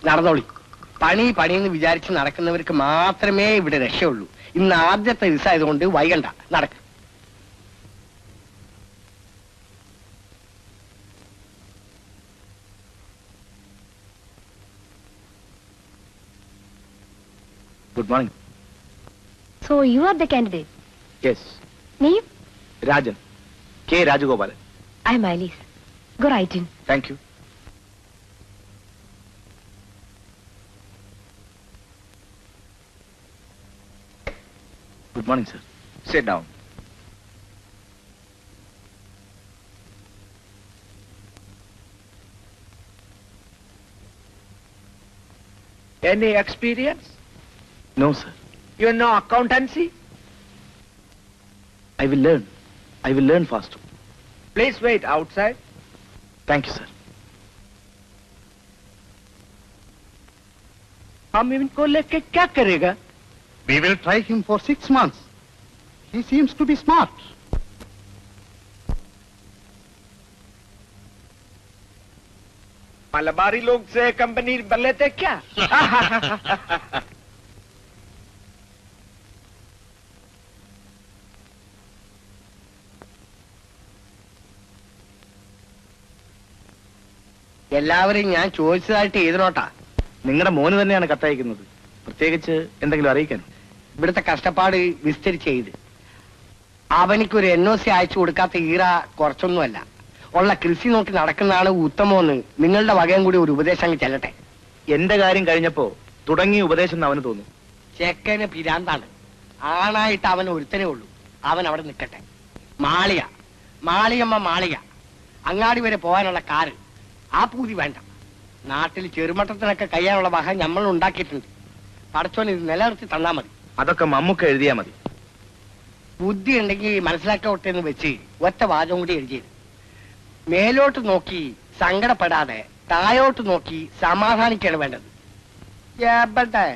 നടന്നോളി. പണി പണിയെന്ന് വിചാരിച്ച് നടക്കുന്നവർക്ക് മാത്രമേ ഇവിടെ രക്ഷയുള്ളൂ. ഇന്ന് ആദ്യത്തെ ദിവസമായതുകൊണ്ട് വൈകണ്ട, നടക്ക്. Good morning. So you are the candidate? Yes. Name? Rajan. K. Rajagopalan. I am Alice. Go right in. Thank you. Good morning, sir. Sit down. Any experience? No, sir. You know accountancy? I will learn. I will learn fast. Please wait outside. Thank you, sir. हम इनको लेके क्या करेगा? We will try him for 6 months. He seems to be smart. Malabari लोग से company बन लेते क्या? എല്ലാവരും ഞാൻ ചോദിച്ചതായിട്ട് എഴുതണോട്ടാ. നിങ്ങളുടെ മോന് തന്നെയാണ് കത്തയക്കുന്നത്. പ്രത്യേകിച്ച് എന്തെങ്കിലും അറിയിക്കാൻ? ഇവിടുത്തെ കഷ്ടപ്പാട് വിസ്തരിച്ച് എഴുത്. അവനിക്കൊരു NOC അയച്ചു കൊടുക്കാത്ത ഈറ കുറച്ചൊന്നുമല്ല. ഉള്ള കൃഷി നോക്കി നടക്കുന്നതാണ് ഉത്തമമെന്ന് നിങ്ങളുടെ വകയും കൂടി ഒരു ഉപദേശം അങ്ങ് ചെല്ലട്ടെ. എന്റെ കാര്യം കഴിഞ്ഞപ്പോ തുടങ്ങിയ ഉപദേശം അവന് തോന്നുന്നു. ചെക്കന് പിരാന്താണ്. ആണായിട്ട് അവൻ ഒരുത്തനേ ഉള്ളൂ. അവൻ അവിടെ നിൽക്കട്ടെ. മാളിയമ്മ അങ്ങാടി വരെ പോകാനുള്ള കാറ്. ആ പൂതി വേണ്ട. നാട്ടിൽ ചെറുമട്ടത്തിനൊക്കെ കഴിയാനുള്ള വക നമ്മൾ ഉണ്ടാക്കിയിട്ടുണ്ട്. പടച്ചോൻ ഇത് നിലനിർത്തി തന്നാ മതി. അതൊക്കെ മമ്മൂക്ക എഴുതിയാ മതി. ബുദ്ധി ഉണ്ടെങ്കിൽ മനസ്സിലാക്കട്ടെ എന്ന് വെച്ച് ഒറ്റ വാചകം കൂടി എഴുതിയത്. മേലോട്ട് നോക്കി സങ്കടപ്പെടാതെ താഴോട്ട് നോക്കി സമാധാനിക്കാണ് വേണ്ടത്. എവിടെ